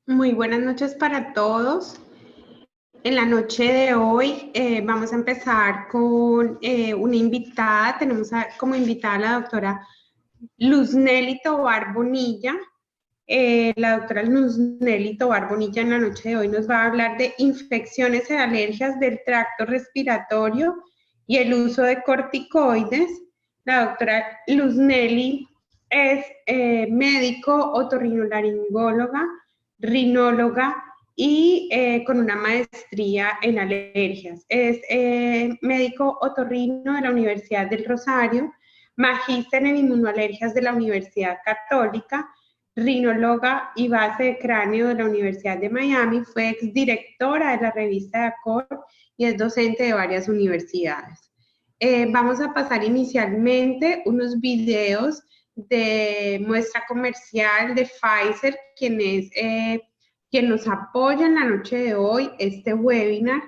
Muy buenas noches para todos. En la noche de hoy vamos a empezar con una invitada. Tenemos como invitada a la doctora Luz Nelly Tobar Bonilla. La doctora Luz Nelly Tobar Bonilla en la noche de hoy nos va a hablar de infecciones y alergias del tracto respiratorio y el uso de corticoides. La doctora Luz Nelly es médico otorrinolaringóloga, rinóloga y con una maestría en alergias. Es médico otorrino de la Universidad del Rosario, magíster en inmunoalergias de la Universidad Católica, rinóloga y base de cráneo de la Universidad de Miami, fue exdirectora de la revista de ACOR y es docente de varias universidades. Vamos a pasar inicialmente unos videos de muestra comercial de Pfizer, quien nos apoya en la noche de hoy, este webinar.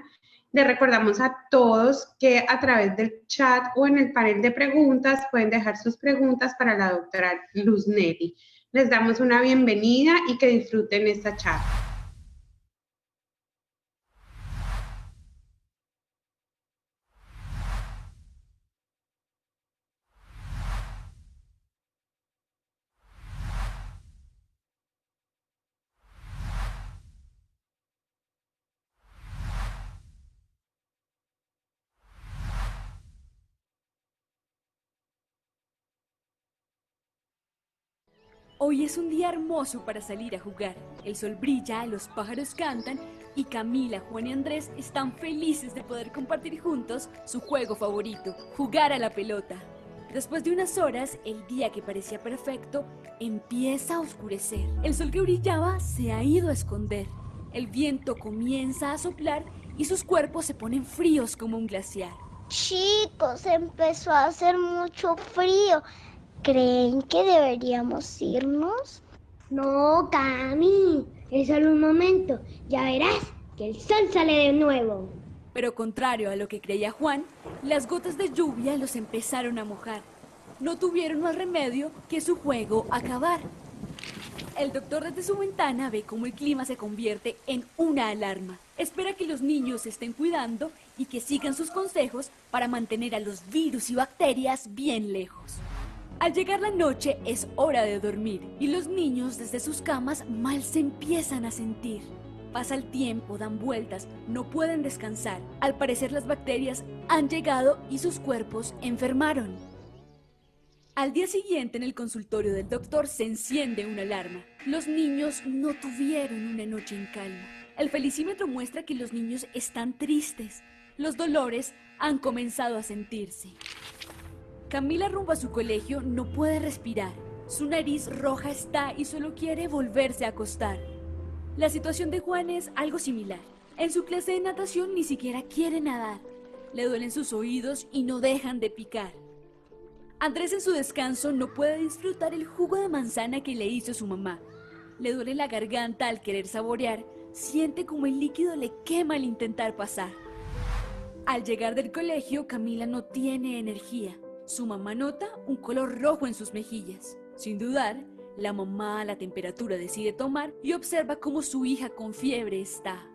Les recordamos a todos que a través del chat o en el panel de preguntas pueden dejar sus preguntas para la doctora Luz Nelly. Les damos una bienvenida y que disfruten esta charla. Hoy es un día hermoso para salir a jugar. El sol brilla, los pájaros cantan y Camila, Juan y Andrés están felices de poder compartir juntos su juego favorito, jugar a la pelota. Después de unas horas, el día que parecía perfecto empieza a oscurecer. El sol que brillaba se ha ido a esconder. El viento comienza a soplar y sus cuerpos se ponen fríos como un glaciar. Chicos, empezó a hacer mucho frío. ¿Creen que deberíamos irnos? No, Cami, es solo un momento. Ya verás que el sol sale de nuevo. Pero contrario a lo que creía Juan, las gotas de lluvia los empezaron a mojar. No tuvieron más remedio que su juego acabar. El doctor desde su ventana ve cómo el clima se convierte en una alarma. Espera que los niños se estén cuidando y que sigan sus consejos para mantener a los virus y bacterias bien lejos. Al llegar la noche es hora de dormir y los niños desde sus camas mal se empiezan a sentir. Pasa el tiempo, dan vueltas, no pueden descansar. Al parecer las bacterias han llegado y sus cuerpos enfermaron. Al día siguiente en el consultorio del doctor se enciende una alarma. Los niños no tuvieron una noche en calma. El felicímetro muestra que los niños están tristes. Los dolores han comenzado a sentirse. Camila rumbo a su colegio no puede respirar. Su nariz roja está y solo quiere volverse a acostar. La situación de Juan es algo similar. En su clase de natación ni siquiera quiere nadar. Le duelen sus oídos y no dejan de picar. Andrés en su descanso no puede disfrutar el jugo de manzana que le hizo su mamá. Le duele la garganta al querer saborear, siente como el líquido le quema al intentar pasar. Al llegar del colegio, Camila no tiene energía. Su mamá nota un color rojo en sus mejillas. Sin dudar, la mamá a la temperatura decide tomar y observa cómo su hija con fiebre está.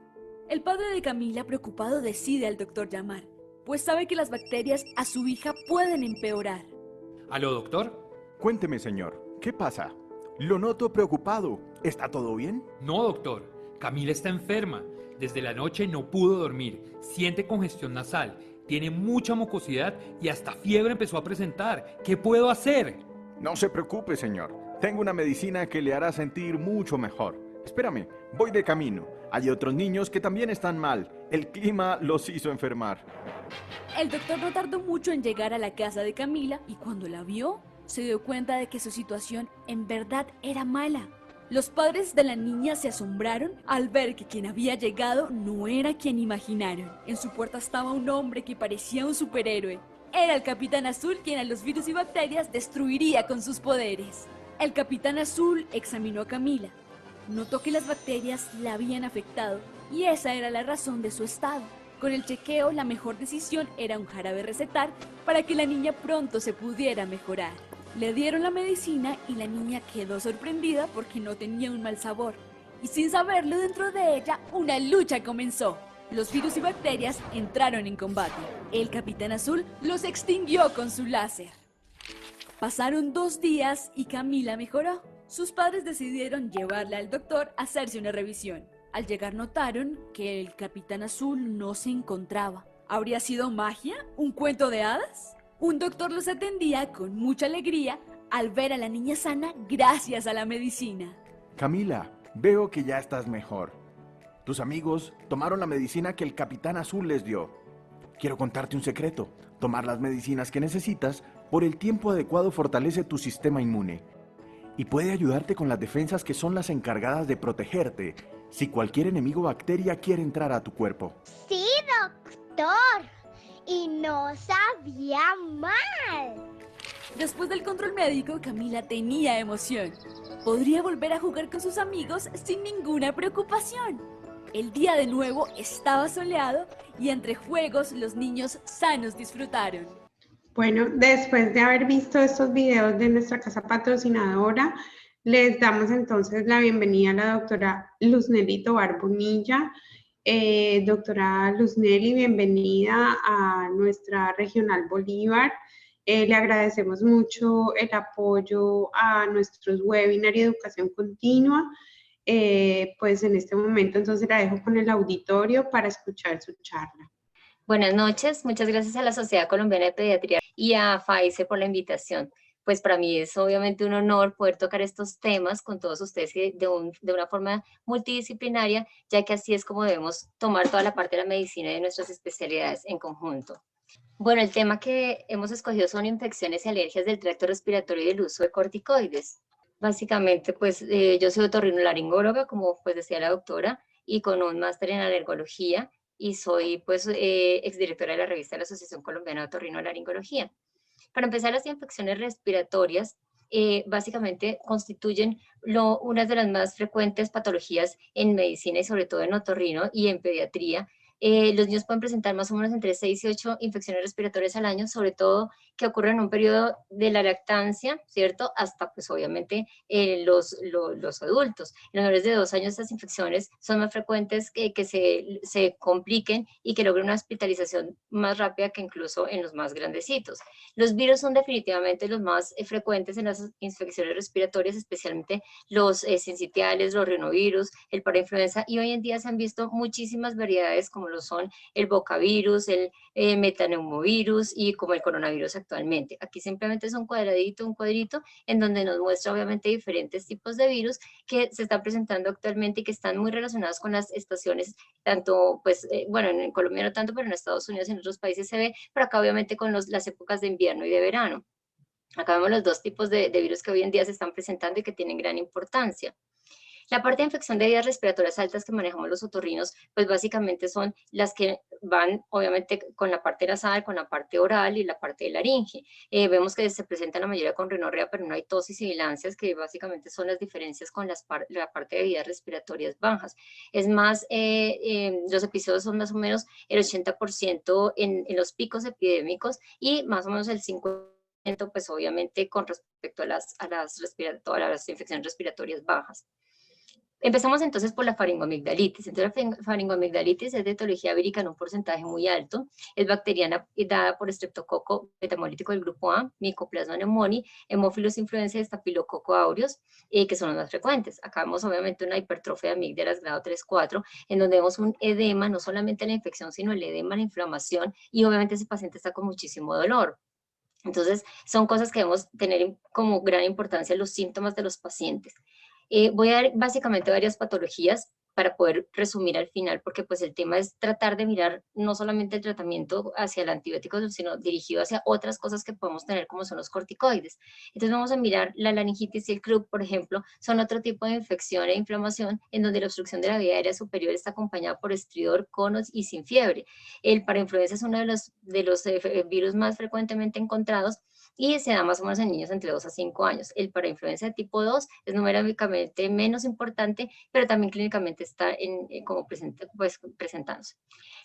El padre de Camila, preocupado, decide al doctor llamar, pues sabe que las bacterias a su hija pueden empeorar. ¿Aló, doctor? Cuénteme, señor, ¿qué pasa? Lo noto preocupado. ¿Está todo bien? No, doctor. Camila está enferma. Desde la noche no pudo dormir. Siente congestión nasal. Tiene mucha mucosidad y hasta fiebre empezó a presentar. ¿Qué puedo hacer? No se preocupe, señor. Tengo una medicina que le hará sentir mucho mejor. Espérame, voy de camino. Hay otros niños que también están mal. El clima los hizo enfermar. El doctor no tardó mucho en llegar a la casa de Camila y cuando la vio, se dio cuenta de que su situación en verdad era mala. Los padres de la niña se asombraron al ver que quien había llegado no era quien imaginaron. En su puerta estaba un hombre que parecía un superhéroe. Era el Capitán Azul, quien a los virus y bacterias destruiría con sus poderes. El Capitán Azul examinó a Camila. Notó que las bacterias la habían afectado y esa era la razón de su estado. Con el chequeo, la mejor decisión era un jarabe recetar para que la niña pronto se pudiera mejorar. Le dieron la medicina y la niña quedó sorprendida porque no tenía un mal sabor y sin saberlo dentro de ella, una lucha comenzó. Los virus y bacterias entraron en combate. El Capitán Azul los extinguió con su láser. Pasaron 2 días y Camila mejoró. Sus padres decidieron llevarla al doctor a hacerse una revisión. Al llegar notaron que el Capitán Azul no se encontraba. ¿Habría sido magia? ¿Un cuento de hadas? Un doctor los atendía con mucha alegría al ver a la niña sana gracias a la medicina. Camila, veo que ya estás mejor. Tus amigos tomaron la medicina que el Capitán Azul les dio. Quiero contarte un secreto. Tomar las medicinas que necesitas por el tiempo adecuado fortalece tu sistema inmune y puede ayudarte con las defensas que son las encargadas de protegerte si cualquier enemigo o bacteria quiere entrar a tu cuerpo. Sí, doctor. Y no sabía mal. Después del control médico, Camila tenía emoción. Podría volver a jugar con sus amigos sin ninguna preocupación. El día de nuevo estaba soleado y entre juegos los niños sanos disfrutaron. Bueno, después de haber visto estos videos de nuestra casa patrocinadora, les damos entonces la bienvenida a la doctora Luznelly Tovar Bonilla. Doctora Luznelly, bienvenida a nuestra Regional Bolívar. Le agradecemos mucho el apoyo a nuestros webinars y educación continua. Pues en este momento entonces la dejo con el auditorio para escuchar su charla. Buenas noches, muchas gracias a la Sociedad Colombiana de Pediatría y a FAICE por la invitación. Pues para mí es obviamente un honor poder tocar estos temas con todos ustedes de una forma multidisciplinaria, ya que así es como debemos tomar toda la parte de la medicina y de nuestras especialidades en conjunto. Bueno, el tema que hemos escogido son infecciones y alergias del tracto respiratorio y el uso de corticoides. Básicamente, pues yo soy otorrinolaringóloga, como pues decía la doctora, y con un máster en alergología, y soy pues exdirectora de la revista de la Asociación Colombiana de Otorrinolaringología. Para empezar, las infecciones respiratorias básicamente constituyen una de las más frecuentes patologías en medicina y sobre todo en otorrino y en pediatría. Los niños pueden presentar más o menos entre 6 y 8 infecciones respiratorias al año, sobre todo que ocurren en un periodo de la lactancia, ¿cierto? Hasta pues obviamente los adultos. En los menores de 2 años estas infecciones son más frecuentes que se compliquen y que logren una hospitalización más rápida que incluso en los más grandecitos. Los virus son definitivamente los más frecuentes en las infecciones respiratorias, especialmente los sincitiales, los rinovirus, el parainfluenza, y hoy en día se han visto muchísimas variedades como lo son el bocavirus, el metaneumovirus y como el coronavirus actualmente. Aquí simplemente es un cuadrito en donde nos muestra obviamente diferentes tipos de virus que se están presentando actualmente y que están muy relacionados con las estaciones, tanto pues, bueno, en Colombia no tanto, pero en Estados Unidos y en otros países se ve, pero acá obviamente con las épocas de invierno y de verano. Acá vemos los 2 tipos de virus que hoy en día se están presentando y que tienen gran importancia. La parte de infección de vías respiratorias altas que manejamos los otorrinos, pues básicamente son las que van obviamente con la parte nasal, con la parte oral y la parte de laringe. Vemos que se presentan la mayoría con rinorrea, pero no hay tos y sibilancias, que básicamente son las diferencias con la parte de vías respiratorias bajas. Es más, los episodios son más o menos el 80% en los picos epidémicos y más o menos el 5% pues obviamente con respecto a las infecciones respiratorias bajas. Empezamos entonces por la faringoamigdalitis. Entonces la faringoamigdalitis es de etiología vírica en un porcentaje muy alto, es bacteriana y dada por estreptococo betamolítico del grupo A, Mycoplasma pneumoniae, Haemophilus influenzae y Staphylococcus aureus, que son los más frecuentes. Acá vemos obviamente una hipertrofia de amígdalas grado 3-4, en donde vemos un edema, no solamente la infección, sino el edema, la inflamación, y obviamente ese paciente está con muchísimo dolor. Entonces, son cosas que debemos tener como gran importancia los síntomas de los pacientes. Voy a dar básicamente varias patologías para poder resumir al final, porque pues el tema es tratar de mirar no solamente el tratamiento hacia el antibiótico, sino dirigido hacia otras cosas que podemos tener, como son los corticoides. Entonces vamos a mirar la laringitis y el croup, por ejemplo, son otro tipo de infección e inflamación en donde la obstrucción de la vía aérea superior está acompañada por estridor, conos y sin fiebre. El parainfluenza es uno de los virus más frecuentemente encontrados, y se da más o menos en niños entre 2 a 5 años. El parainfluenza de tipo 2 es numéricamente menos importante, pero también clínicamente está como presentándose.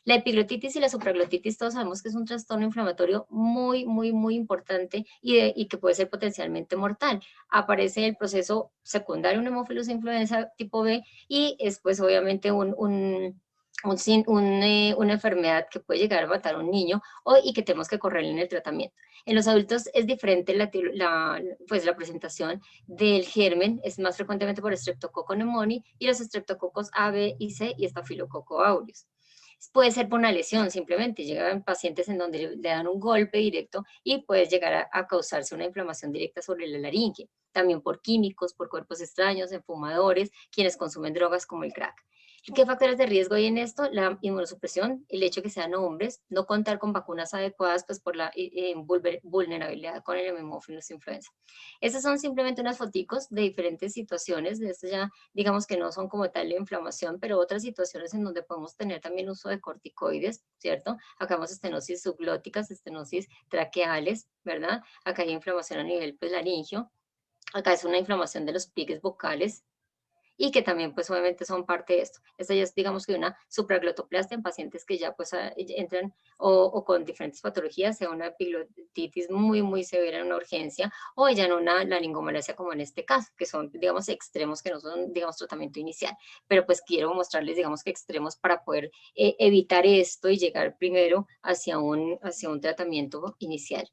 La epiglotitis y la supraglotitis, todos sabemos que es un trastorno inflamatorio muy, muy, muy importante y que puede ser potencialmente mortal. Aparece el proceso secundario, un hemófilus influenza tipo B, y es pues obviamente una enfermedad que puede llegar a matar a un niño y que tenemos que correr en el tratamiento. En los adultos es diferente pues la presentación del germen, es más frecuentemente por Streptococcus pneumoniae y los estreptococos A, B y C y Staphylococcus aureus. Puede ser por una lesión, simplemente llegan pacientes en donde le dan un golpe directo y puede llegar a causarse una inflamación directa sobre la laringe, también por químicos, por cuerpos extraños, en fumadores, quienes consumen drogas como el crack. ¿Qué factores de riesgo hay en esto? La inmunosupresión, el hecho de que sean hombres, no contar con vacunas adecuadas pues por la vulnerabilidad con el hemófilos influenza. Estas son simplemente unas foticos de diferentes situaciones, de esto ya digamos que no son como tal la inflamación, pero otras situaciones en donde podemos tener también uso de corticoides, ¿cierto? Acá vemos estenosis subglóticas, estenosis traqueales, ¿verdad? Acá hay inflamación a nivel pues laringio, acá es una inflamación de los pliegues vocales, y que también pues obviamente son parte de esto. Esta ya es digamos que una supraglottoplastia en pacientes que ya pues entran o con diferentes patologías, sea una epiglotitis muy muy severa en una urgencia o ya en una laringomalacia como en este caso, que son digamos extremos que no son digamos tratamiento inicial, pero pues quiero mostrarles digamos que extremos para poder evitar esto y llegar primero hacia un tratamiento inicial.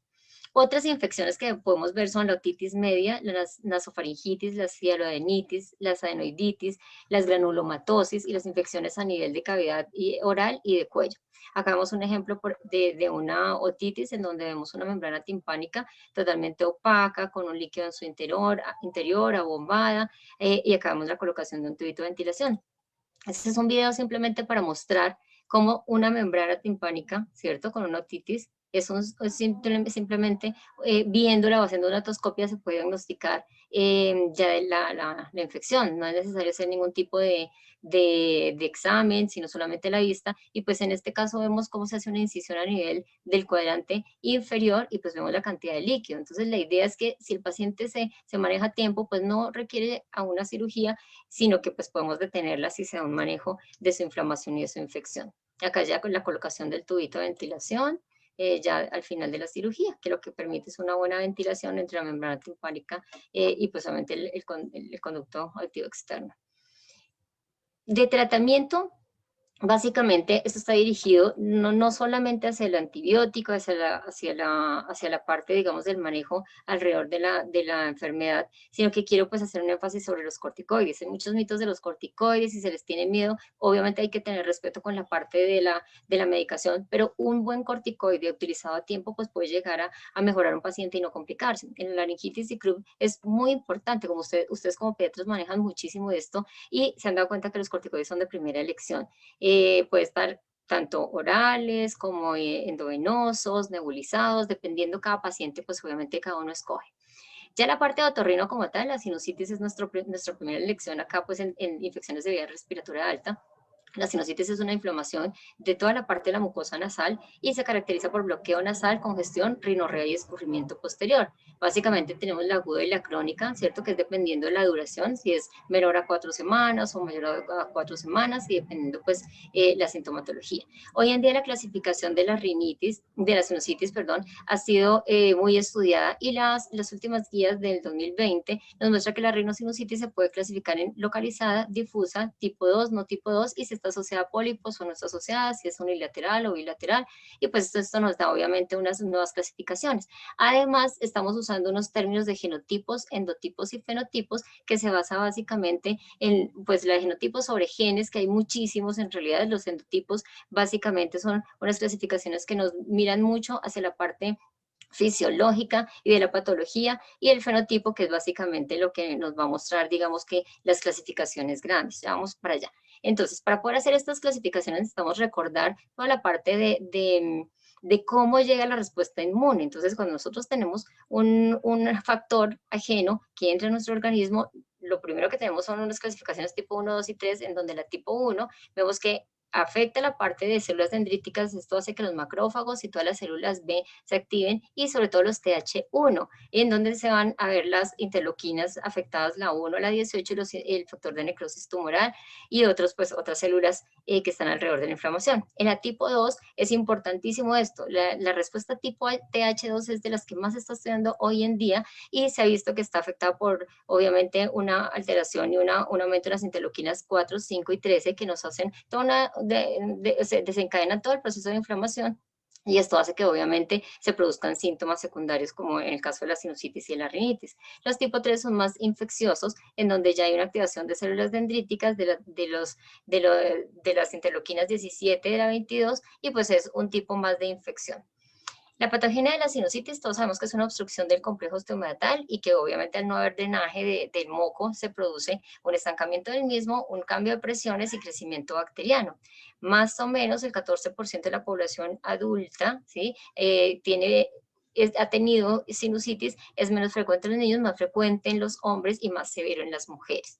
Otras infecciones que podemos ver son la otitis media, la nasofaringitis, la hialoadenitis, la adenoiditis, las granulomatosis y las infecciones a nivel de cavidad oral y de cuello. Acá vemos un ejemplo de una otitis en donde vemos una membrana timpánica totalmente opaca, con un líquido en su interior abombada, y acá vemos la colocación de un tubito de ventilación. Este es un video simplemente para mostrar cómo una membrana timpánica, ¿cierto? Con una otitis, simplemente viéndola o haciendo una otoscopia se puede diagnosticar ya la infección. No es necesario hacer ningún tipo de examen, sino solamente la vista. Y pues en este caso vemos cómo se hace una incisión a nivel del cuadrante inferior y pues vemos la cantidad de líquido. Entonces la idea es que si el paciente se maneja a tiempo, pues no requiere a una cirugía, sino que pues podemos detenerla si se da un manejo de su inflamación y de su infección. Acá ya con la colocación del tubito de ventilación, ya al final de la cirugía, que lo que permite es una buena ventilación entre la membrana timpánica y pues obviamente el conducto auditivo externo. De tratamiento, básicamente esto está dirigido no solamente hacia el antibiótico, hacia la parte, digamos, del manejo alrededor de la enfermedad, sino que quiero pues hacer un énfasis sobre los corticoides. Hay muchos mitos de los corticoides y se les tiene miedo. Obviamente hay que tener respeto con la parte de la medicación, pero un buen corticoide utilizado a tiempo pues puede llegar a mejorar a un paciente y no complicarse. En la laringitis y CRUB es muy importante, como ustedes como pediatras manejan muchísimo esto y se han dado cuenta que los corticoides son de primera elección. Puede estar tanto orales como endovenosos, nebulizados, dependiendo cada paciente, pues obviamente cada uno escoge. Ya la parte de otorrino como tal, la sinusitis es nuestra primera elección acá, pues en infecciones de vía respiratoria alta. La sinusitis es una inflamación de toda la parte de la mucosa nasal y se caracteriza por bloqueo nasal, congestión, rinorrea y escurrimiento posterior. Básicamente tenemos la aguda y la crónica, ¿cierto? Que es dependiendo de la duración, si es menor a 4 semanas o mayor a 4 semanas y dependiendo pues la sintomatología. Hoy en día la clasificación de la sinusitis, perdón, ha sido muy estudiada y las últimas guías del 2020 nos muestra que la rinosinusitis se puede clasificar en localizada, difusa, tipo 2, no tipo 2 y se está asociada a pólipos o no está asociada, si es unilateral o bilateral, y pues esto nos da obviamente unas nuevas clasificaciones. Además, estamos usando unos términos de genotipos, endotipos y fenotipos, que se basa básicamente en pues la genotipos sobre genes, que hay muchísimos en realidad. Los endotipos básicamente son unas clasificaciones que nos miran mucho hacia la parte fisiológica y de la patología, y el fenotipo, que es básicamente lo que nos va a mostrar, digamos que las clasificaciones grandes. Ya vamos para allá. Entonces, para poder hacer estas clasificaciones necesitamos recordar toda la parte de cómo llega la respuesta inmune. Entonces, cuando nosotros tenemos un factor ajeno que entra en nuestro organismo, lo primero que tenemos son unas clasificaciones tipo 1, 2 y 3, en donde la tipo 1 vemos que afecta la parte de células dendríticas, esto hace que los macrófagos y todas las células B se activen y sobre todo los TH1, en donde se van a ver las interleuquinas afectadas, la 1, la 18, el factor de necrosis tumoral y otros, pues, otras células que están alrededor de la inflamación. En la tipo 2 es importantísimo esto, la respuesta tipo TH2 es de las que más se está estudiando hoy en día y se ha visto que está afectada por, obviamente, una alteración y un aumento de las interleuquinas 4, 5 y 13 que nos hacen toda una, se desencadenan todo el proceso de inflamación y esto hace que obviamente se produzcan síntomas secundarios como en el caso de la sinusitis y la rinitis. Los tipo 3 son más infecciosos, en donde ya hay una activación de células dendríticas de las interleuquinas 17 de la 22 y pues es un tipo más de infección. La patogenia de la sinusitis, todos sabemos que es una obstrucción del complejo osteomeatal y que obviamente al no haber drenaje del moco se produce un estancamiento del mismo, un cambio de presiones y crecimiento bacteriano. Más o menos el 14% de la población adulta, ¿sí? Ha tenido sinusitis, es menos frecuente en los niños, más frecuente en los hombres y más severo en las mujeres.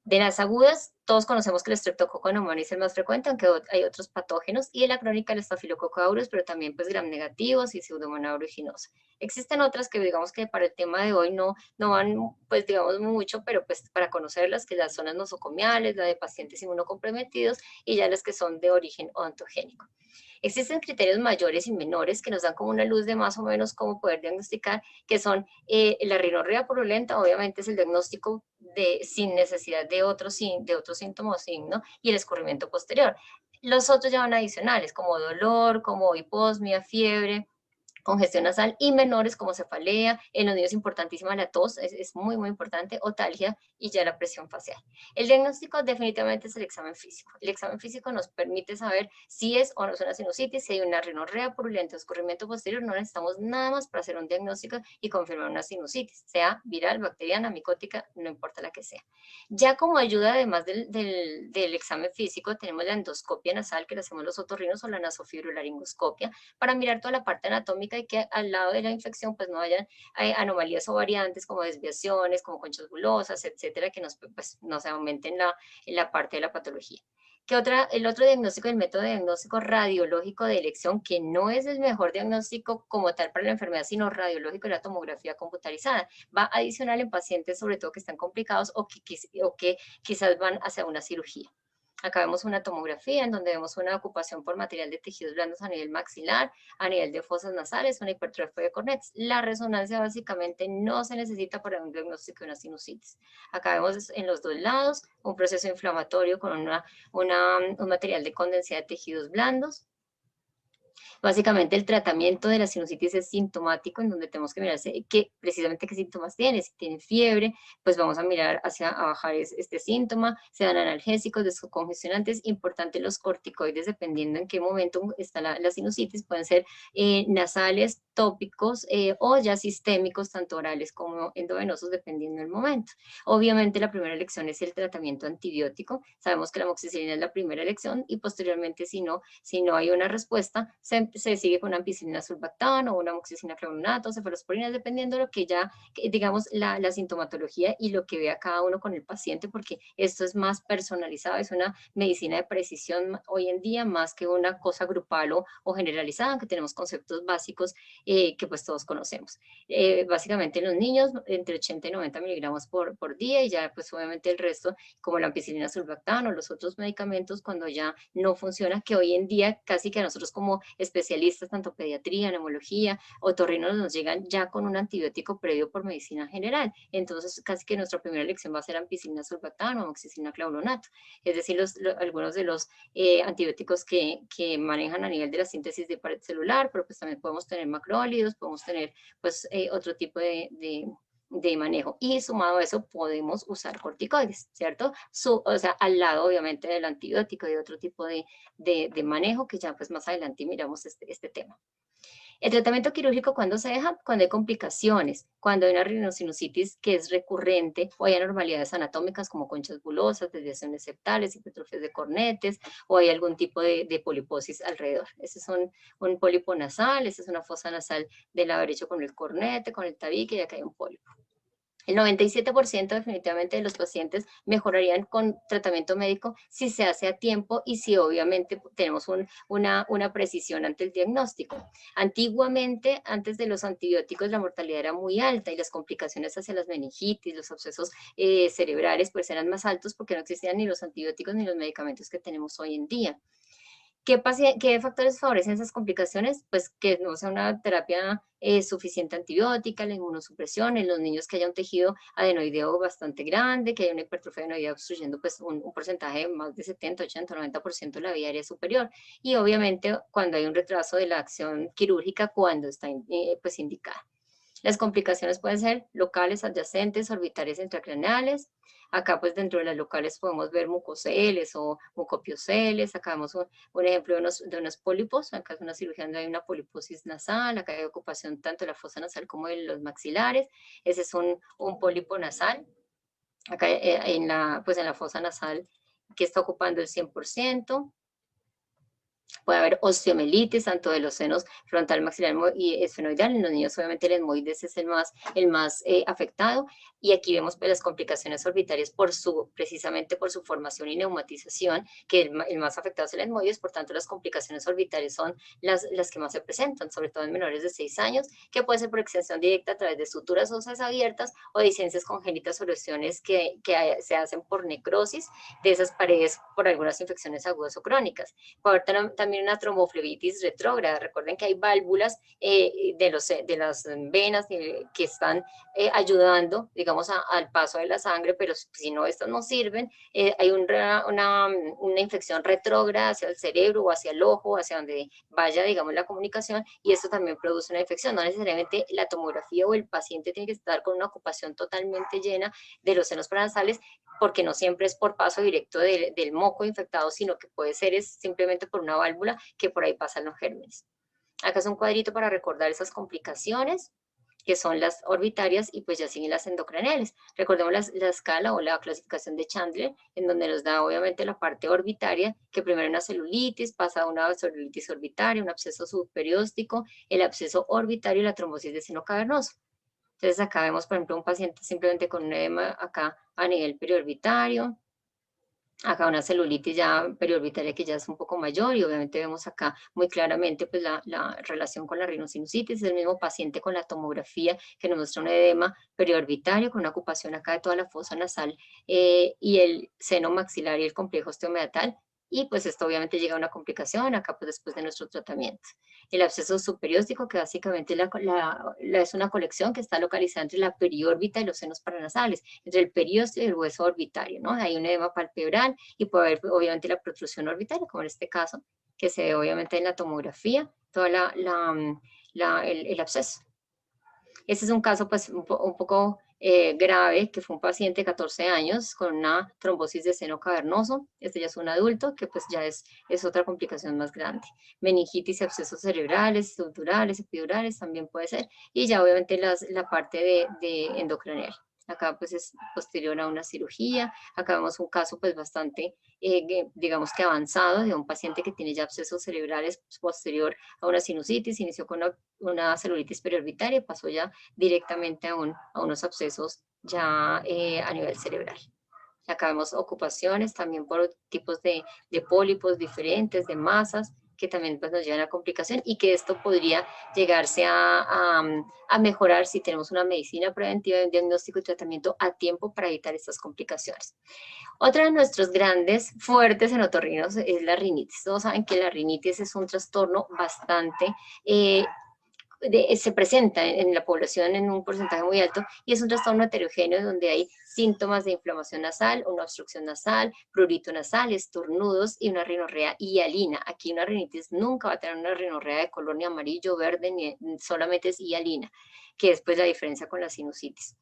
De las agudas, todos conocemos que el estreptococo pneumoniae es el más frecuente, aunque hay otros patógenos, y de la crónica el estafilococo aureus, pero también pues gram negativos y pseudomonas aeruginosa. Existen otras que digamos que para el tema de hoy no van pues digamos mucho, pero pues para conocerlas, que las zonas nosocomiales, la de pacientes inmunocomprometidos y ya las que son de origen odontogénico. Existen criterios mayores y menores que nos dan como una luz de más o menos cómo poder diagnosticar, que son la rinorrea purulenta, obviamente es el diagnóstico sin necesidad de otro síntoma o signo, y el escurrimiento posterior. Los otros ya van adicionales, como dolor, como hiposmia, fiebre, congestión nasal y menores como cefalea, en los niños importantísima la tos, es muy muy importante, otalgia y ya la presión facial. El diagnóstico definitivamente es el examen físico. El examen físico nos permite saber si es o no es una sinusitis, si hay una rinorrea purulenta o escurrimiento posterior, no necesitamos nada más para hacer un diagnóstico y confirmar una sinusitis, sea viral, bacteriana, micótica, no importa la que sea. Ya como ayuda, además del examen físico, tenemos la endoscopia nasal que le hacemos los otorrinos o la nasofibrolaringoscopia para mirar toda la parte anatómica y que al lado de la infección pues no hayan anomalías o variantes como desviaciones, como conchas bulosas, etcétera, que nos aumenten la parte de la patología. El otro diagnóstico, el método de diagnóstico radiológico de elección, que no es el mejor diagnóstico como tal para la enfermedad, sino radiológico, la tomografía computarizada. Va adicional en pacientes sobre todo que están complicados o que quizás van hacia una cirugía. Acá vemos una tomografía en donde vemos una ocupación por material de tejidos blandos a nivel maxilar, a nivel de fosas nasales, una hipertrofia de cornetes. La resonancia básicamente no se necesita para un diagnóstico de una sinusitis. Acá vemos en los dos lados un proceso inflamatorio con un material de condensidad de tejidos blandos. Básicamente el tratamiento de la sinusitis es sintomático, en donde tenemos que mirar precisamente qué síntomas tiene. Si tiene fiebre, pues vamos a mirar a bajar este síntoma. Se dan analgésicos, descongestionantes. Importante los corticoides, dependiendo en qué momento está la sinusitis. Pueden ser nasales, tópicos o ya sistémicos, tanto orales como endovenosos, dependiendo del momento. Obviamente la primera elección es el tratamiento antibiótico. Sabemos que la amoxicilina es la primera elección y posteriormente, si no hay una respuesta, se sigue con una ampicilina sulbactam o una amoxicilina clavulonato, cefalosporinas, dependiendo de lo que ya, digamos, la sintomatología y lo que vea cada uno con el paciente, porque esto es más personalizado, es una medicina de precisión hoy en día, más que una cosa grupal o generalizada, aunque tenemos conceptos básicos que pues todos conocemos. Básicamente en los niños, entre 80 y 90 miligramos por día, y ya pues obviamente el resto, como la ampicilina sulbactam o los otros medicamentos, cuando ya no funciona, que hoy en día casi que a nosotros como especialistas, tanto pediatría, neumología, otorrinos, nos llegan ya con un antibiótico previo por medicina general. Entonces, casi que nuestra primera elección va a ser ampicilina sulbactam o amoxicilina clavulonato. Es decir, algunos de los antibióticos que manejan a nivel de la síntesis de pared celular, pero pues también podemos tener macrólidos, podemos tener pues otro tipo de manejo, y sumado a eso podemos usar corticoides, ¿cierto? O sea, al lado obviamente del antibiótico y otro tipo de manejo, que ya pues más adelante miramos este tema. El tratamiento quirúrgico, ¿cuándo se deja? Cuando hay complicaciones, cuando hay una rinosinusitis que es recurrente, o hay anormalidades anatómicas como conchas bulosas, desviaciones septales, hipertrofias de cornetes, o hay algún tipo de poliposis alrededor. Ese es un pólipo nasal, esa es una fosa nasal del lado derecho con el cornete, con el tabique, y acá hay un pólipo. El 97% definitivamente de los pacientes mejorarían con tratamiento médico si se hace a tiempo y si obviamente tenemos una precisión ante el diagnóstico. Antiguamente, antes de los antibióticos, la mortalidad era muy alta y las complicaciones hacia las meningitis, los abscesos cerebrales, pues eran más altos porque no existían ni los antibióticos ni los medicamentos que tenemos hoy en día. ¿Qué factores favorecen esas complicaciones? Pues que no sea una terapia suficiente antibiótica, la inmunosupresión, en los niños que haya un tejido adenoideo bastante grande, que haya una hipertrofia adenoidea obstruyendo pues un porcentaje de más de 70, 80, 90% de la vía aérea superior. Y obviamente cuando hay un retraso de la acción quirúrgica cuando está pues indicada. Las complicaciones pueden ser locales, adyacentes, orbitales, intracraneales. Acá pues dentro de las locales podemos ver mucoceles o mucopioceles. Acá vemos un ejemplo de unos pólipos. Acá es una cirugía donde hay una poliposis nasal. Acá hay ocupación tanto de la fosa nasal como de los maxilares. Ese es un pólipo nasal. Acá en la fosa nasal que está ocupando el 100%. Puede haber osteomielitis, tanto de los senos frontal, maxilar y esfenoidal. En los niños, obviamente, el esmoides es el más afectado. Y aquí vemos pues, las complicaciones orbitarias precisamente por su formación y neumatización, que el más afectado es el esmoides. Por tanto, las complicaciones orbitarias son las que más se presentan, sobre todo en menores de 6 años, que puede ser por extensión directa a través de suturas óseas abiertas o discencias congénitas o lesiones que se hacen por necrosis de esas paredes por algunas infecciones agudas o crónicas. Puede haber también una tromboflebitis retrógrada. Recuerden que hay válvulas de las venas que están ayudando, digamos, al paso de la sangre, pero si no, estas no sirven. Hay una infección retrógrada hacia el cerebro o hacia el ojo, hacia donde vaya, digamos, la comunicación, y esto también produce una infección. No necesariamente la tomografía o el paciente tiene que estar con una ocupación totalmente llena de los senos paranasales, porque no siempre es por paso directo del moco infectado, sino que puede ser simplemente por una válvula que por ahí pasan los gérmenes. Acá es un cuadrito para recordar esas complicaciones, que son las orbitarias, y pues ya siguen las endocraneales. Recordemos la escala o la clasificación de Chandler, en donde nos da obviamente la parte orbitaria, que primero una celulitis, pasa a una celulitis orbitaria, un absceso subperióstico, el absceso orbitario y la trombosis de seno cavernoso. Entonces acá vemos, por ejemplo, un paciente simplemente con un edema acá a nivel periorbitario, acá una celulitis ya periorbitaria que ya es un poco mayor, y obviamente vemos acá muy claramente pues la relación con la rinosinusitis. Es el mismo paciente con la tomografía que nos muestra un edema periorbitario con una ocupación acá de toda la fosa nasal y el seno maxilar y el complejo osteomeatal. Y pues esto obviamente llega a una complicación acá pues después de nuestro tratamiento. El absceso subperióstico, que básicamente es una colección que está localizada entre la periórbita y los senos paranasales, entre el periósteo y el hueso orbitario, ¿no? Hay un edema palpebral y puede haber obviamente la protrusión orbitaria, como en este caso, que se ve obviamente en la tomografía, toda el absceso. Este es un caso pues un poco grave, que fue un paciente de 14 años con una trombosis de seno cavernoso. Este ya es un adulto, que pues ya es otra complicación más grande. Meningitis y abscesos cerebrales, subdurales, epidurales también puede ser. Y ya obviamente la parte de endocraneal. Acá pues es posterior a una cirugía. Acá vemos un caso pues bastante, digamos que avanzado, de un paciente que tiene ya abscesos cerebrales posterior a una sinusitis. Inició con una celulitis periorbitaria y pasó ya directamente a unos abscesos ya a nivel cerebral. Acá vemos ocupaciones también por tipos de pólipos diferentes, de masas, que también pues, nos llevan a complicación, y que esto podría llegarse a mejorar si tenemos una medicina preventiva, un diagnóstico y tratamiento a tiempo para evitar estas complicaciones. Otra de nuestros grandes fuertes en otorrinos es la rinitis. Todos saben que la rinitis es un trastorno bastante se presenta en la población en un porcentaje muy alto, y es un trastorno heterogéneo donde hay síntomas de inflamación nasal, una obstrucción nasal, prurito nasal, estornudos y una rinorrea hialina. Aquí una rinitis nunca va a tener una rinorrea de color ni amarillo, verde, ni solamente es hialina, que es pues la diferencia con la sinusitis.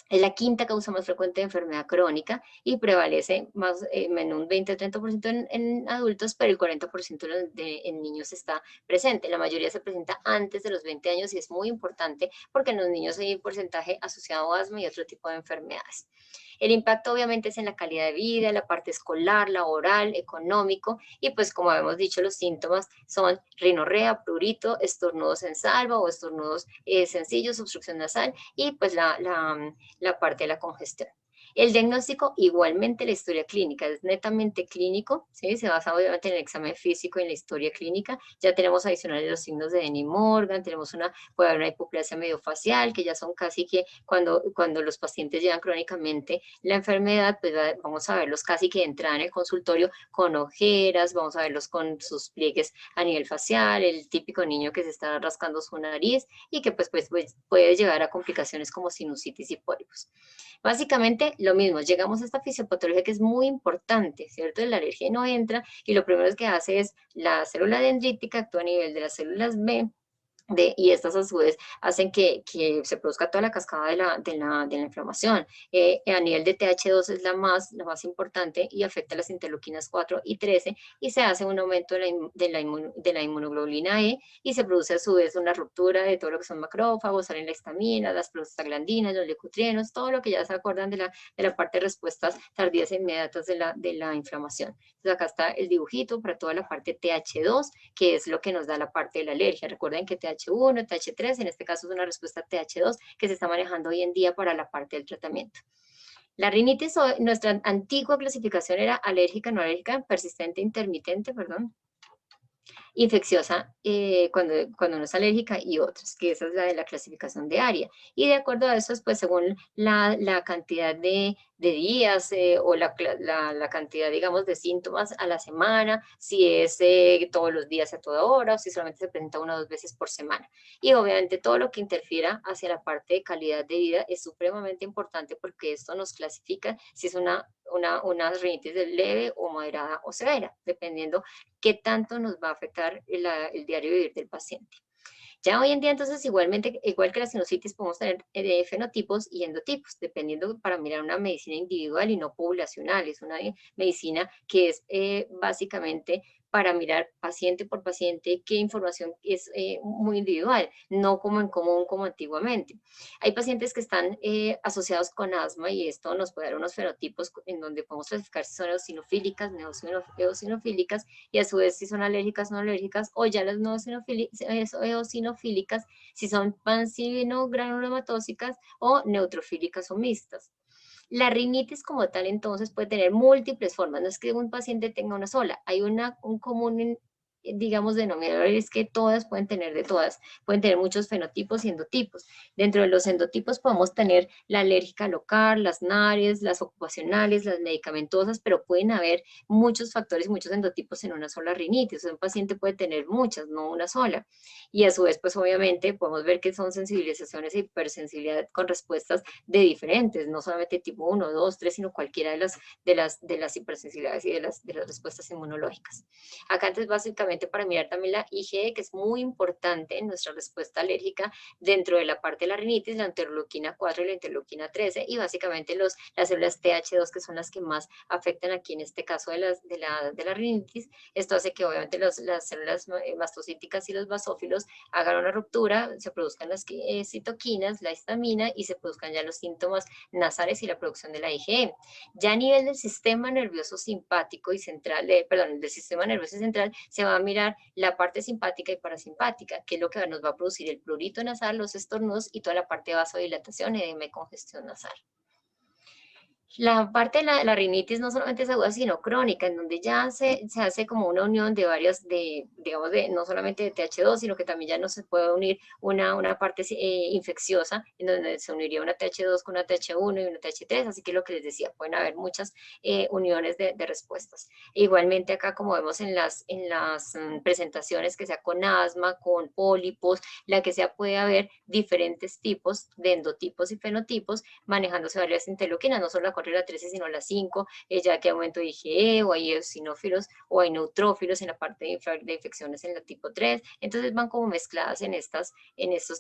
Es la quinta causa más frecuente de enfermedad crónica y prevalece más en un 20-30% en adultos, pero el 40% en niños está presente. La mayoría se presenta antes de los 20 años y es muy importante porque en los niños hay un porcentaje asociado a asma y otro tipo de enfermedades. El impacto obviamente es en la calidad de vida, la parte escolar, laboral, económico, y pues como habíamos dicho, los síntomas son rinorrea, prurito, estornudos en salva o estornudos sencillos, obstrucción nasal, y pues la parte de la congestión. El diagnóstico, igualmente la historia clínica, es netamente clínico, ¿sí? Se basa obviamente en el examen físico y en la historia clínica. Ya tenemos adicionales los signos de Denny Morgan, puede haber una hipoplasia mediofacial, que ya son casi que cuando los pacientes llevan crónicamente la enfermedad, pues vamos a verlos casi que de entrada en el consultorio con ojeras, vamos a verlos con sus pliegues a nivel facial, el típico niño que se está rascando su nariz y que pues puede llegar a complicaciones como sinusitis y pólipos. Básicamente lo mismo, llegamos a esta fisiopatología que es muy importante, ¿cierto? La alergia no entra y lo primero que hace es la célula dendrítica actúa a nivel de las células B, y estas a su vez hacen que se produzca toda la cascada de la inflamación. A nivel de TH2 es la más importante y afecta a las interleuquinas 4 y 13 y se hace un aumento de la inmunoglobulina E y se produce a su vez una ruptura de todo lo que son macrófagos, salen la histamina, las prostaglandinas, los leucotrienos, todo lo que ya se acuerdan de la parte de respuestas tardías e inmediatas de la inflamación. Entonces acá está el dibujito para toda la parte TH2, que es lo que nos da la parte de la alergia. Recuerden que TH1, TH3, en este caso es una respuesta TH2 que se está manejando hoy en día para la parte del tratamiento. La rinitis, nuestra antigua clasificación era alérgica, no alérgica, persistente, intermitente, perdón, infecciosa cuando uno es alérgica y otras, que esa es la de la clasificación de área. Y de acuerdo a eso, pues según la cantidad de días o la cantidad, digamos, de síntomas a la semana, si es todos los días a toda hora o si solamente se presenta 1 o 2 veces por semana. Y obviamente todo lo que interfiera hacia la parte de calidad de vida es supremamente importante porque esto nos clasifica si es una rinitis leve o moderada o severa, dependiendo qué tanto nos va a afectar el diario vivir del paciente. Ya hoy en día, entonces, igual que la sinusitis, podemos tener fenotipos y endotipos, dependiendo para mirar una medicina individual y no poblacional. Es una medicina que es básicamente para mirar paciente por paciente qué información es muy individual, no como en común como antiguamente. Hay pacientes que están asociados con asma y esto nos puede dar unos fenotipos en donde podemos clasificar si son eosinofílicas, eosinofílicas y a su vez si son alérgicas, no alérgicas, o ya las no eosinofílicas, si son pansivino-granulomatóxicas o neutrofílicas o mixtas. La rinitis como tal entonces puede tener múltiples formas, no es que un paciente tenga una sola, hay un común, digamos, denominador, es que todas pueden tener de todas, pueden tener muchos fenotipos y endotipos. Dentro de los endotipos podemos tener la alérgica local, las NARES, las ocupacionales, las medicamentosas, pero pueden haber muchos factores y muchos endotipos en una sola rinitis. O sea, un paciente puede tener muchas, no una sola. Y a su vez, pues obviamente podemos ver que son sensibilizaciones e hipersensibilidad con respuestas de diferentes, no solamente tipo 1, 2, 3, sino cualquiera de las hipersensibilidades y de las respuestas inmunológicas. Acá entonces básicamente para mirar también la IgE, que es muy importante en nuestra respuesta alérgica dentro de la parte de la rinitis, la interleuquina 4 y la interleuquina 13, y básicamente las células TH2, que son las que más afectan aquí en este caso de la rinitis. Esto hace que obviamente las células mastocíticas y los basófilos hagan una ruptura, se produzcan las citoquinas, la histamina, y se produzcan ya los síntomas nasales y la producción de la IgE. Ya a nivel del sistema nervioso simpático y central, del sistema nervioso central, se va a mirar la parte simpática y parasimpática, que es lo que nos va a producir el prurito nasal, los estornudos y toda la parte de vasodilatación y de congestión nasal. La parte de la rinitis no solamente es aguda, sino crónica, en donde ya se hace como una unión de varias, digamos, no solamente de TH2, sino que también ya no se puede unir una parte infecciosa, en donde se uniría una TH2 con una TH1 y una TH3, así que lo que les decía, pueden haber muchas uniones de respuestas. Igualmente acá, como vemos en las presentaciones, que sea con asma, con pólipos, la que sea, puede haber diferentes tipos de endotipos y fenotipos, manejándose varias interleuquinas, no solo la 4 y la 13, sino la 5, ya que hay aumento de IgE, o hay eosinófilos, o hay neutrófilos en la parte de infecciones en la tipo 3, entonces van como mezcladas en estos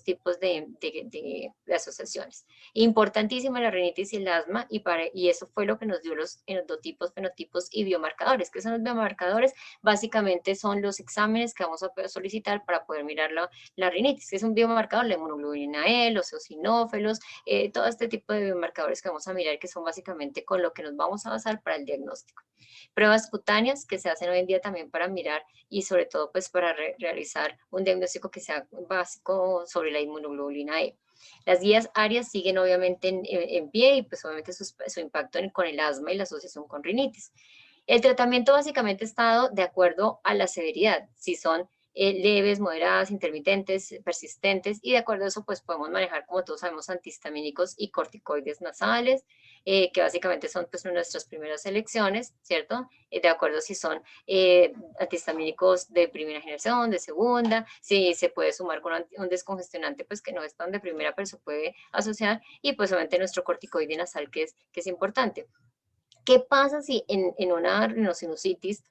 tipos de asociaciones. Importantísima la rinitis y el asma, y eso fue lo que nos dio los endotipos, fenotipos y biomarcadores. ¿Qué son los biomarcadores? Básicamente son los exámenes que vamos a solicitar para poder mirar la rinitis, que es un biomarcador, la inmunoglobulina E, los eosinófilos, todo este tipo de biomarcadores que vamos a mirar, que son básicamente básicamente con lo que nos vamos a basar para el diagnóstico. Pruebas cutáneas que se hacen hoy en día también para mirar y sobre todo pues para realizar un diagnóstico que sea básico sobre la inmunoglobulina E. Las guías áreas siguen obviamente en pie y pues obviamente su impacto con el asma y la asociación con rinitis. El tratamiento básicamente ha estado de acuerdo a la severidad, si son leves, moderadas, intermitentes, persistentes, y de acuerdo a eso pues podemos manejar, como todos sabemos, antihistamínicos y corticoides nasales, que básicamente son pues nuestras primeras elecciones, ¿cierto? De acuerdo si son antihistamínicos de primera generación, de segunda, si se puede sumar con un descongestionante pues que no es tan de primera, pero se puede asociar, y pues obviamente nuestro corticoide nasal que es importante. ¿Qué pasa si en una rinosinusitis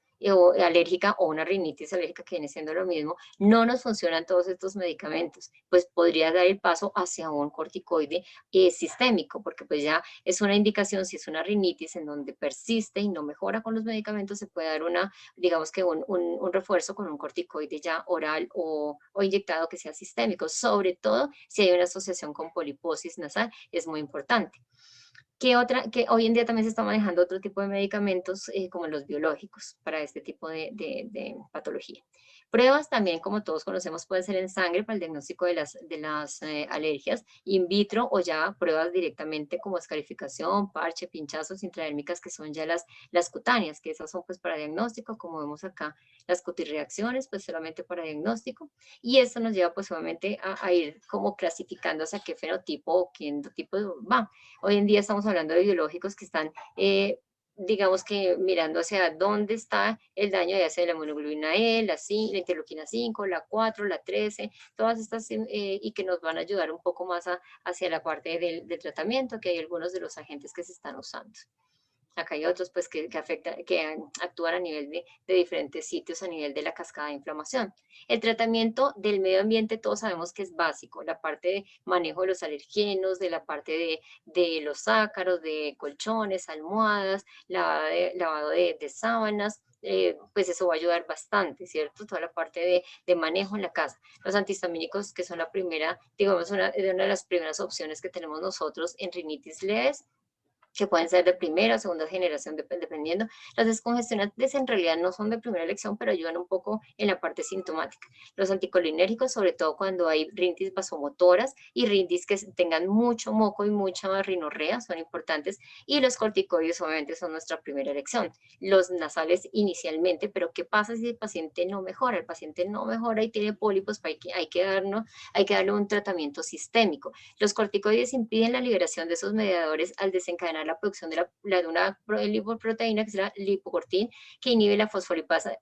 alérgica o una rinitis alérgica, que viene siendo lo mismo, no nos funcionan todos estos medicamentos? Pues podría dar el paso hacia un corticoide sistémico, porque pues ya es una indicación, si es una rinitis en donde persiste y no mejora con los medicamentos, se puede dar digamos que un refuerzo con un corticoide ya oral o inyectado que sea sistémico, sobre todo si hay una asociación con poliposis nasal, es muy importante. Que hoy en día también se está manejando otro tipo de medicamentos como los biológicos para este tipo de patología. Pruebas también, como todos conocemos, pueden ser en sangre para el diagnóstico de las alergias, in vitro o ya pruebas directamente como escarificación, parche, pinchazos intradérmicas, que son ya las cutáneas, que esas son pues para diagnóstico, como vemos acá, las cutirreacciones, pues solamente para diagnóstico. Y esto nos lleva pues obviamente a ir como clasificando hacia qué fenotipo o qué endotipo va. Hoy en día estamos hablando de biológicos que están, digamos que mirando hacia dónde está el daño, ya sea la inmunoglobulina E, la interleuquina 5, la 4, la 13, todas estas, y que nos van a ayudar un poco más hacia la parte del tratamiento, que hay algunos de los agentes que se están usando. Acá hay otros pues que actúan a nivel de diferentes sitios, a nivel de la cascada de inflamación. El tratamiento del medio ambiente todos sabemos que es básico, la parte de manejo de los alergenos, de la parte de los ácaros, de colchones, almohadas, lavado de sábanas, pues eso va a ayudar bastante, ¿cierto? Toda la parte de manejo en la casa. Los antihistamínicos, que son la primera, digamos, una de las primeras opciones que tenemos nosotros en rinitis leves, que pueden ser de primera o segunda generación, dependiendo. Los descongestionantes en realidad no son de primera elección, pero ayudan un poco en la parte sintomática. Los anticolinérgicos, sobre todo cuando hay rinitis vasomotoras y rinitis que tengan mucho moco y mucha rinorrea, son importantes. Y los corticoides obviamente son nuestra primera elección. Los nasales inicialmente, pero ¿qué pasa si el paciente no mejora? El paciente no mejora y tiene pólipos, pues hay que darle un tratamiento sistémico. Los corticoides impiden la liberación de esos mediadores al desencadenar la producción de una lipoproteína que es la lipocortin, que inhibe la fosfolipasa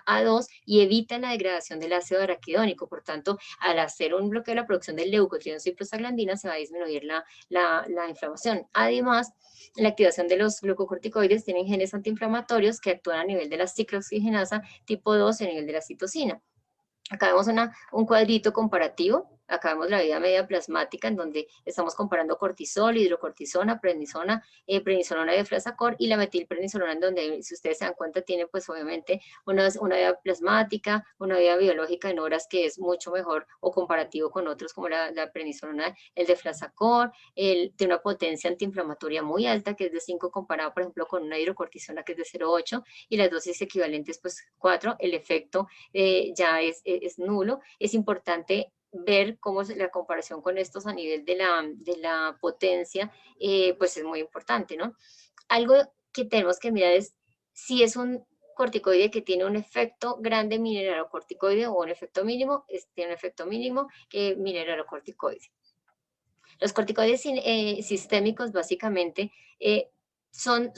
A2 y evita la degradación del ácido araquidónico. Por tanto, al hacer un bloqueo de la producción de leucotrienos y prostaglandinas, se va a disminuir la inflamación. Además, la activación de los glucocorticoides tienen genes antiinflamatorios que actúan a nivel de la ciclooxigenasa tipo 2 y a nivel de la citosina. Acá vemos un cuadrito comparativo. Acá vemos la vida media plasmática, en donde estamos comparando cortisol, hidrocortisona, prednisona, prednisolona de Deflazacort y la metilprednisolona, en donde, si ustedes se dan cuenta, tiene pues obviamente una vida plasmática, una vida biológica en horas que es mucho mejor, o comparativo con otros como la prednisolona, el Deflazacort, tiene una potencia antiinflamatoria muy alta, que es de 5, comparado por ejemplo con una hidrocortisona que es de 0,8, y las dosis equivalentes pues 4, el efecto ya es nulo. Es importante ver cómo es la comparación con estos a nivel de la potencia, pues es muy importante, ¿no? Algo que tenemos que mirar es si es un corticoide que tiene un efecto grande mineralocorticoide o un efecto mínimo, tiene un efecto mínimo mineralocorticoide. Los corticoides sistémicos básicamente son,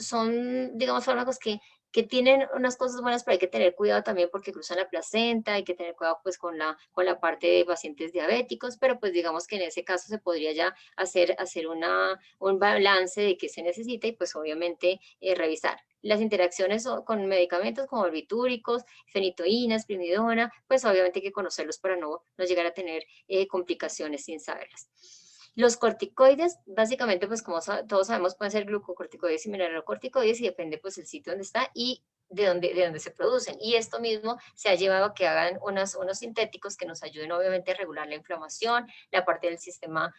digamos, fármacos que tienen unas cosas buenas, pero hay que tener cuidado también porque cruzan la placenta, hay que tener cuidado pues con la parte de pacientes diabéticos, pero pues digamos que en ese caso se podría ya hacer un balance de qué se necesita y pues obviamente revisar. Las interacciones con medicamentos como barbitúricos, fenitoínas, primidona, pues obviamente hay que conocerlos para no llegar a tener complicaciones sin saberlas. Los corticoides, básicamente, pues como todos sabemos, pueden ser glucocorticoides y mineralocorticoides y depende pues el sitio donde está y de donde se producen. Y esto mismo se ha llevado a que hagan unos sintéticos que nos ayuden obviamente a regular la inflamación, la parte del sistema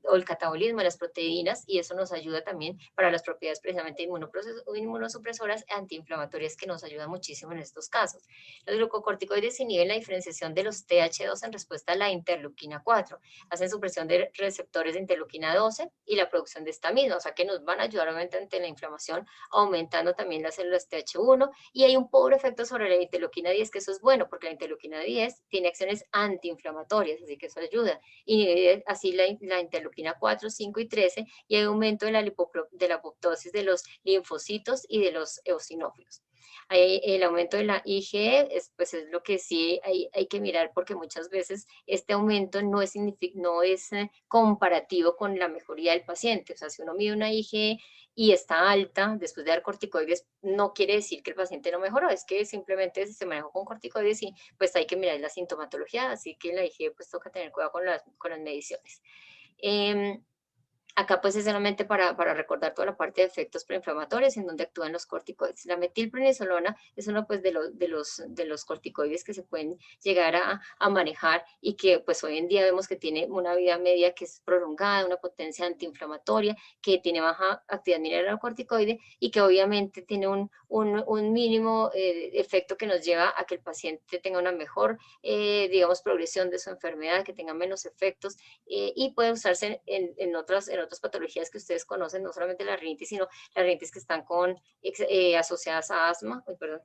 o el catabolismo de las proteínas, y eso nos ayuda también para las propiedades precisamente inmunosupresoras antiinflamatorias que nos ayudan muchísimo en estos casos. Los glucocorticoides inhiben la diferenciación de los TH2 en respuesta a la interleuquina 4, hacen supresión de receptores de interleuquina 12 y la producción de esta misma, o sea que nos van a ayudar obviamente ante la inflamación, aumentando también las células TH1, y hay un pobre efecto sobre la interleuquina 10, que eso es bueno, porque la interleuquina 10 tiene acciones antiinflamatorias, así que eso ayuda, inhibe así la interleuquina 4, 5 y 13, y hay aumento de la apoptosis de los linfocitos y de los eosinófilos. El aumento de la IgE pues es lo que sí hay que mirar, porque muchas veces este aumento no es comparativo con la mejoría del paciente. O sea, si uno mide una IgE y está alta después de dar corticoides, no quiere decir que el paciente no mejoró, es que simplemente se manejó con corticoides y pues hay que mirar la sintomatología, así que la IgE pues toca tener cuidado con las mediciones. Acá pues es solamente para recordar toda la parte de efectos proinflamatorios en donde actúan los corticoides. La metilprednisolona es uno pues de los corticoides que se pueden llegar a manejar, y que pues hoy en día vemos que tiene una vida media que es prolongada, una potencia antiinflamatoria, que tiene baja actividad mineralocorticoide y que obviamente tiene un mínimo efecto que nos lleva a que el paciente tenga una mejor, digamos, progresión de su enfermedad, que tenga menos efectos, y puede usarse en otras patologías que ustedes conocen, no solamente la rinitis, sino las rinitis que están asociadas a asma. Uy, perdón.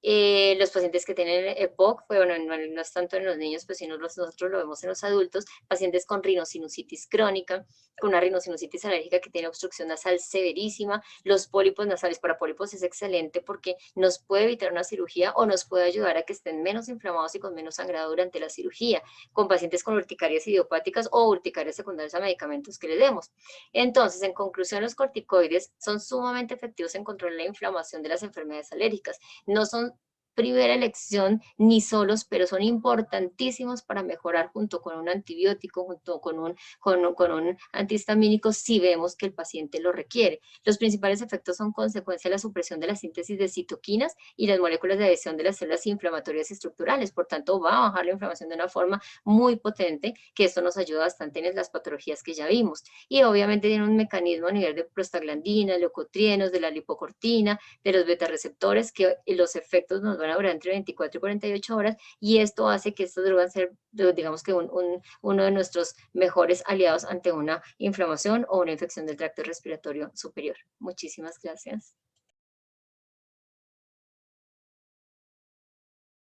Los pacientes que tienen EPOC, bueno, no es tanto en los niños, pues sino nosotros lo vemos en los adultos, pacientes con rinosinusitis crónica, con una rinosinusitis alérgica que tiene obstrucción nasal severísima. Los pólipos nasales, para pólipos es excelente porque nos puede evitar una cirugía o nos puede ayudar a que estén menos inflamados y con menos sangrado durante la cirugía, con pacientes con urticarias idiopáticas o urticarias secundarias a medicamentos que le demos. Entonces, en conclusión, los corticoides son sumamente efectivos en controlar la inflamación de las enfermedades alérgicas. No son primera elección ni solos, pero son importantísimos para mejorar junto con un antibiótico, junto con un antihistamínico, si vemos que el paciente lo requiere. Los principales efectos son consecuencia de la supresión de la síntesis de citoquinas y las moléculas de adhesión de las células inflamatorias estructurales. Por tanto, va a bajar la inflamación de una forma muy potente, que esto nos ayuda bastante en las patologías que ya vimos. Y obviamente tiene un mecanismo a nivel de prostaglandinas, leucotrienos, de la lipocortina, de los beta-receptores, que los efectos nos van a durar entre 24 y 48 horas, y esto hace que estas drogas sean, digamos que uno de nuestros mejores aliados ante una inflamación o una infección del tracto respiratorio superior. Muchísimas gracias.